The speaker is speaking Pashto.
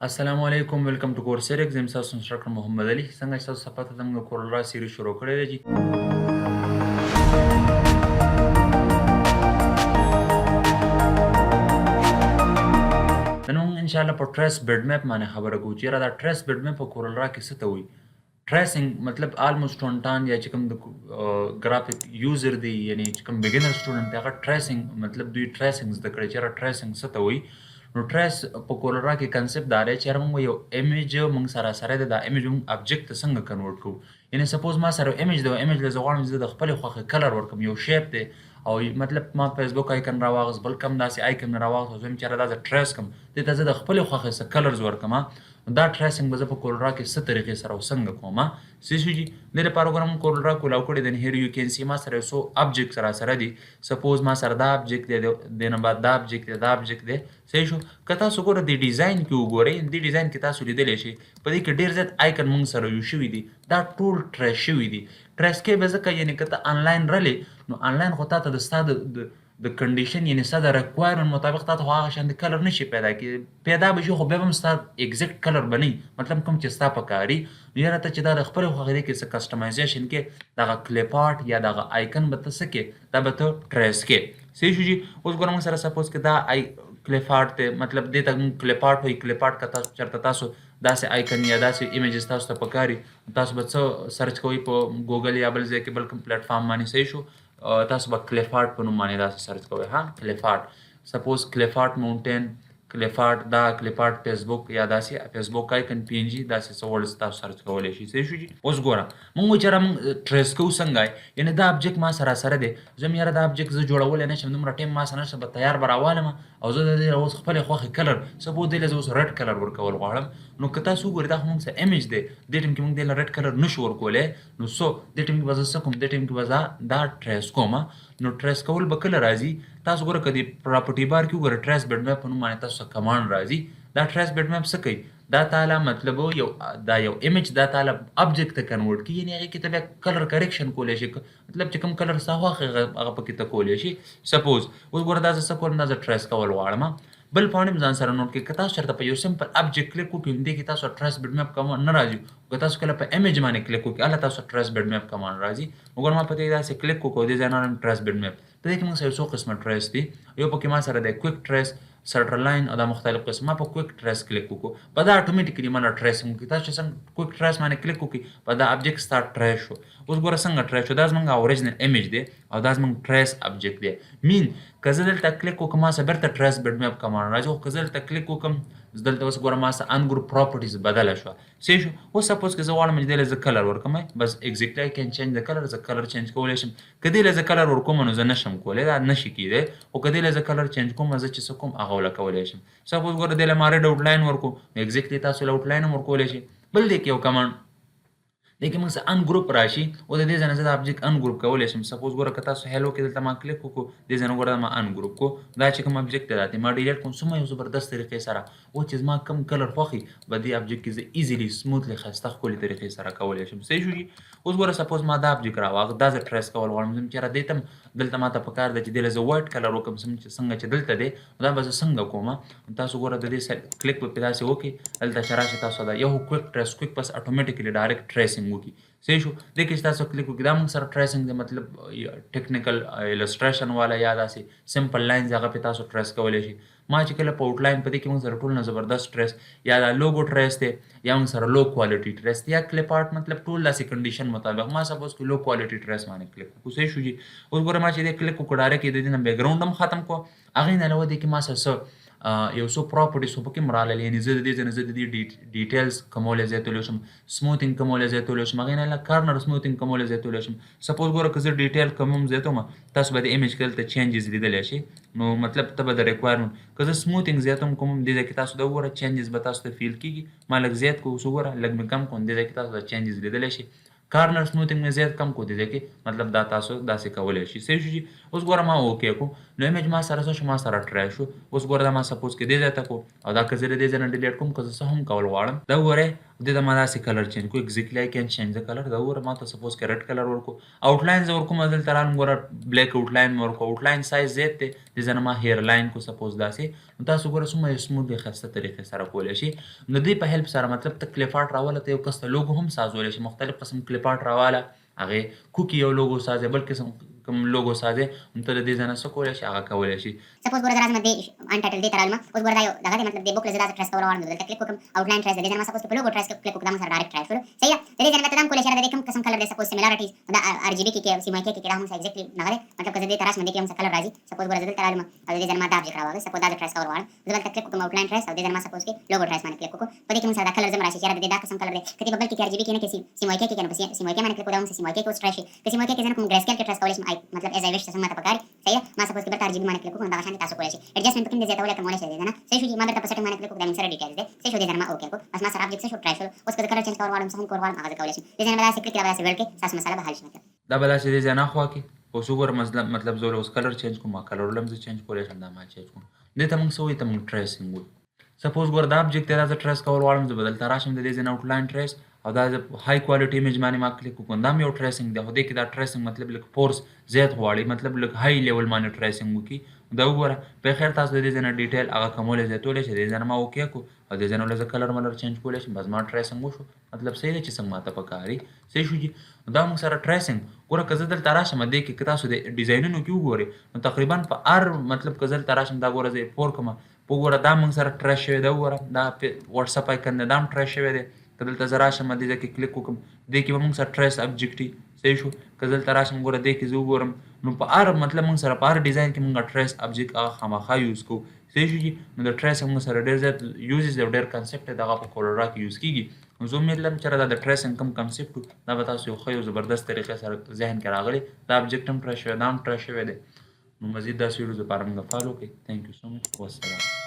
السلام علیکم ویلکم ټو کورسر زم تاسو انسټرکټر محمد علي څنګه تاسو صفات زموږ کورل سیریز شروع کړی دی نن موږ ان شاء الله په ټریس بیډ میپ باندې خبره کوو چې را دا ټریس بیډ میپ په کورل کې څه ته وایي ټریسینګ مطلب آلموست ټونټان یا چې کوم د ګرافیک یوزر دی یعنی چې کوم بیګینر سټوډنټ دی هغه ټریسینګ مطلب دوی ټریسینګ زده کړي چې را ټریسینګ څه ته وایي نو ټریس په کورل کې کنسپټ دا دی چې موږ یو ایمیج موږ سره د ایمیج موږ ابجیکټ څنګه کنورټ کوو یعنی سپوز ما سره ایمیج دی ایمیج له زغړم زه د خپل خوخه کلر ورکم یو شیپ دی او مطلب ما فیسبوک آیکن راواغس بل کم داسې آیکن راواغس زم چې را دا ټریس کوم د ته زه د خپل خوخه سره کلرز ورکم دا ټریسینګ به زه په کورل کې څه طریقې سره وسنګ کوم سیسوجي د پروګرام کورل کولاو کړی د هیر یو کین سی ما سره سو ابجیکټ سره دی سپوز ما سره دا ابجیکټ دی د نه بعد دا ابجیکټ دی صحیح شو که تاسو ګوره د ډیزاین کې وګورئ د ډیزاین کې تاسو لیدلی شئ په دې کې ډېر زیات آیکن موږ سره یو شوي دي دا ټول ټریس شوي دي ټریس کې به ځکه یعنې که ته انلاین رلې نو انلاین خو تا ته د ستا د کنډیشن یعنې ستا د ریکوایرمنټ مطابق تا ته خو هغه شان د کلر نشي پیدا پیدا به شي خو بیا به هم ستا اګزیکټ کلر به نه مطلب کوم چې ستا په کاري نو یاره ته چې دا د خپلې خوښې دی کې څه کسټمایزیشن کې دغه کلیپ آرټ یا دغه آیکن به ته څه کې دا به ته ټریس کې صحیح شو جي اوس ګوره موږ سره سپوز کې دا کلیپ آرټ دی مطلب دې ته موږ کلیپ آرټ وایي کلیپ آرټ که تاسو چېرته تاسو داسې آیکن یا داسې ایمیجز تاسو ته پکاري تاسو به څه سرچ کوئ په ګوګل یا بل ځای کې بل کوم پلیټفارم باندې صحیح شو تاسو به کلیپ آرټ په نوم باندې داسې سرچ کوئ ها کلیپ آرټ سپوز کلیپ آرټ ماونټین کلیپ آرټ دا کلیپ آرټ فیسبوک یا داسې فیسبوک آیکن پی ان جي داسې څه ورډز تاسو سرچ کولی شئ صحیح شو جي اوس ګوره موږ وایو چېرې موږ ټریس کوو څنګه یعنې دا ابجیکټ ما سره دی زه م یاره دا ابجیکټ زه جوړولی نه شم دومره ټایم ما سره نشته به تیار به راوالم او زه د دې اوس خپلې خوښې کلر سپوز دې له زه اوس ریډ کلر ورکول غواړم نو که تاسو وګورئ دا خو موږ څه ایمیج دی دې ټایم کې موږ دې له ریډ کلر نشو ورکولی نو سو دې ټایم کې به زه څه کوم دې ټایم کې به زه دا ټریس کوم نو ټریس کول به کله راځي تاسو ګوره که د پراپرټي بار کې وګوره ټریس بیډ میپ په نوم باندې تاسو ته کمانډ راځي دا ټریس بیډ میپ څه کوي دا تعالی مطلب یو ایمیج دا تعالی ابجیکټ ته کنورټ کوي یعنې هغې کې ته بیا کلر کریکشن کولی شي مطلب چې کوم کلر ستا خوښ هغه پکې ته کولی شي سپوز اوس ګوره دا زه څه کوم دا زه ټریس کول غواړم بل پاڼې هم ځان سره نوټ کړئ که تاسو چېرته په یو سمپل ابجیکټ کلیک وکړئ نو دې کې تاسو ټریس بیډ میپ کمانډ نه راځي که تاسو کله په ایمیج باندې کلیک وکړئ هلته تاسو ټریس بیډ میپ کمانډ راځي وګوره ما په دې داسې کلیک وکړو دې ځای نه ټریس بیډ میپ په دې کې موږ سره څو قسمه ټریس دي یو پکې ما سره دی کویک ټریس سټر لاین او دا مختلف قسم ما په کویک ټریس کلیک وکړو په دا اتوماتیکلی ما ټریس کوي تاسو چې څنګه کویک ټریس باندې کلیک وکړئ په دا ابجیکټ ستا ټریس شو اوس ګوره څنګه ټریس شو دا زموږ اوریجنل ایمیج دی او دا زموږ ټریس ابجیکټ دی مین که زه دلته کلیک وکړم ما سره بیرته ټریس بیډ میپ کمانډ راځي خو که زه دلته کلیک وکړم دلته اوس ګوره ما سره ان ګروپ پراپرټیز بدله شوه صحیح شو اوس سپوز که زه غواړم چې دې له زه کلر ورکړم بس ایګزیکټلی آی کین چینج د کلر زه کلر چینج کولی شم که دې له زه کلر ورکوم نو زه نشم کولی دا نشي کیدی خو که دې له زه کلر چینج کوم زه چې څه کوم هغه وله کولی شم سپوز ګوره دې له ما ریډ آوټ لاین ورکړو نو ایګزیکټلی تاسو له آوټ لاین هم ورکولی شئ بل دې کې یو کمانډ دې کې موږ سره ان ګروپ راشي او د دې ځای نه زه د ابجیکټ ان ګروپ کولی شم سپوز ګوره که تاسو هیلو کې دلته ما کلیک وکړو دې ځای نه ګوره ما ان ګروپ کو دا چې کوم ابجیکټ دی دا ما ډیلیټ کوم څومره یو زبردست طریقې سره او چې زما کوم کلر خوښي به دې ابجیکټ کې زه ایزیلی سموتلی ښایسته ښکلې طریقې سره کولی شم صحیح شو اوس ګوره سپوز ما دا ابجیکټ راواغ دا زه ټریس کول غواړم زه چېرې دې ته دلته ما ته پکار ده چې دې له زه وایټ کلر وکړم څنګه چې دلته دی دا به زه څنګه کوم تاسو ګوره د دې کلیک به پرې داسې وکړئ دلته چې راشي تاسو دا یو کویک ټریس کویک بس اټومیټیکلی ډایرکټ ټریسینګ وکړي صحیح شو دې کې چې تاسو کلیک وکړئ دا موږ سره ټریسینګ دی مطلب ټیکنیکل السټریشن والا یا داسې سمپل لاینز هغه پرې تاسو ټریس کولی شئ ما چې کله په آوټ لاین په دې کې موږ سره ټول نه زبردست ټریس یا دا لوګو ټریس دی یا موږ سره لو کوالټي ټریس دی یا کلیپ آرټ مطلب ټول داسې کنډیشن مطابق ما سپوز کړو لو کوالټي ټریس باندې کلیک وکړو صحیح شو جي اوس ګوره ما چې دې کلیک وکړو ډایرکټ د دې نه بیکګراونډ هم ختم کړو هغې نه علاوه دې کې ما سره څه یو څو پراپرټیز خو پکې هم راغلل یعنې زه د دې ځای نه زه د دې ډیټیلز کمولی زیاتولی شم سموتینګ کمولی زیاتولی شم هغې نه علاوه کارنر سموتینګ کمولی زیاتولی شم سپوز ګوره که زه ډیټیل کم هم زیاتوم تاسو به د ایمیج کې دلته چینجز لیدلی شئ نو مطلب ته به د ریکوایرمنټ که زه سموتینګ زیات هم کوم دې ځای کې تاسو د وګوره چینجز به تاسو ته فیل کېږي ما لږ زیات کړو اوس وګوره لږ مې کم کړو دې ځای کې تاسو د چینجز لیدلی شئ کارنر سموتینګ مې زیات کم کړو دې ځای کې مطلب دا تاسو داسې کولی شئ صحیح شو چې اوس ګوره ما اوکې کړو نو ایمیج ما سره څه شو ما سره ټرای شو اوس ګوره دا ما سپوز کې دې ځای ته کړو او دا که زه د دې ځای نه ډیلیټ کوم که زه څه هم کول غواړم دا وګورئ دې ته ما داسې کلر چینج کو ایگزیکټلی آی کین چینج د کلر دا وګوره ما ته سپوز کې ریډ کلر ورکو آوټلاین زه ورکوم دلته رالم ګوره بلیک آوټلاین مې ورکو آوټلاین سایز زیات دی دې ځای نه ما هیر لاین کو سپوز داسې نو تاسو ګوره څومره سموتلی ښایسته طریقې سره کولی شي نو دې په هیلپ سره مطلب ته کلیپ آرټ راوله ته یو کس ته لوګو هم سازولی شي مختلف قسم کلیپ آرټ راواله هغې کوکي یو لوګو سازی بل قسم کوم لوګو سازی نو ته د دې ځای نه څه کولی شي هغه کولی شي سپوز ګوره زه راځم دې انټایټل دې ته رالم اوس ګوره دا یو دغه دی مطلب دې بوک له زه داسې ټریس کول غواړم دلته کلیک وکړم آوټلاین ټریس د دې ځای نه ما سپوز په لوګو ټریس کلیک وکړم دا مو سره ډایرکټ ټریس شروع صحیح ده د دې ځای نه ته دا هم کولی شي د دې کوم قسم کلر دی سپوز سیمیلارټیز دا آر جی بي کې سیمایي کې دا هم ایگزیکټلی هغه دی مطلب که زه دې ته راشم دې کې هم څه کلر راځي سپوز ګوره زه دلته رالم او د دې ځای نه ما دا آبجیکټ راواخیست سپوز دا د ټریس کول غواړم زه دلته کلیک وکړم آوټلاین ټریس او دې ځای نه ما سپوز کې لوګو ټریس باندې کلیک وکړو په دې کې موږ سره دا کلر زم راشي چې یاره د دې دا قسم کلر دی کتي په بل کې آر جی بي کې نه کې سیمایي کې نه په سیمایي کې باندې کلیک وکړم سیمایي کې اوس ټریس شي که سیمایي کې زه کوم ګریسکیل کې ټریس کولی شم مطلب ایز آی ویش څنګه ماته پکاري صحیح ما سپوز کې بل آر جی بي باندې کلیک وکړم دا شان تاسو کولی شئ ایډجسټمنټ پکې دې زیاتولی کومولی شئ نه صحیح شو چې ما درته په سیټینګ باندې کلیک وکړم دا موږ سره ډیټیلز دی صحیح شو دې ځای نه ما اوکې کړو بس ما سره آبجیکټ څه شو ټرای شو اوس که زه کلر چینج کول غواړم څه هم کول غواړم هغه زه کولی شم دې ځای نه به داسې کلیک دا به داسې ویړ کړې ستاسو مسله به حل شي دا به داسې دې ځای نه خوا کې اوس وګوره مطلب زه اوس کلر چینج کوم ما کلر ولم زه چینج کولی شم دا ما چینج کوم دې ته موږ څه وایو ته موږ ټریسینګ وایو سپوز ګوره دا آبجیکټ دی دا زه ټریس کول غواړم زه به دلته راشم د دې ځای نه آوټلاین ټریس او دا های کوالټي ایمیج باندې ما کلیک وکړم دا مې یو ټریسینګ دی خو دې کې دا ټریسینګ مطلب لږ فورس زیات غواړي مطلب لږ های لیول باندې ټریسینګ وکړي دا وګوره په خیر تاسو د دې ځای نه ډیټیل هغه کمولی زیاتولی شئ د دې ځای نه ما اوکې کړو او د دې ځای نه زه کلر ملر چینج کولی شم بس ما ټریسینګ وشو مطلب صحیح دی چې څنګه ماته پکاري صحیح شو جي دا موږ سره ټریسینګ ګوره که زه دلته راشم دې کې که تاسو د ډیزاینونو کې وګورئ نو تقریبا په هر مطلب که زه دلته راشم دا ګوره زه فور کومه وګوره دا موږ سره ټریس شوی دی وګوره دا وټساپ آیکن دی دا هم ټریس شوی دی که دلته زه راشم دې ځای کې کلیک وکړم دې کې به موږ سره ټریس آبجیکټ وي صحیح شو که زه دلته راشم ګوره دې کې زه وګورم نو په هر مطلب موږ سره په هر ډیزاین کې موږ ټریس آبجیکټ هغه خامخا یوز کوو صحیح شو جي نو د ټریس موږ سره ډېر زیات یوزز دی او ډېر کنسپټ دی دغه په CorelDRAW کې یوز کېږي نو زه امید لرم چې دا د ټریسینګ کوم کنسپټ و دا به تاسو یو ښه یو زبردست طریقې سره ذهن کې راغلی دا آبجیکټ هم ټریس شوی دا هم ټریس شوی دی نو مزید داسې ویډیوز لپاره موږ فالو کړئ تھینک یو سو مچ والسلام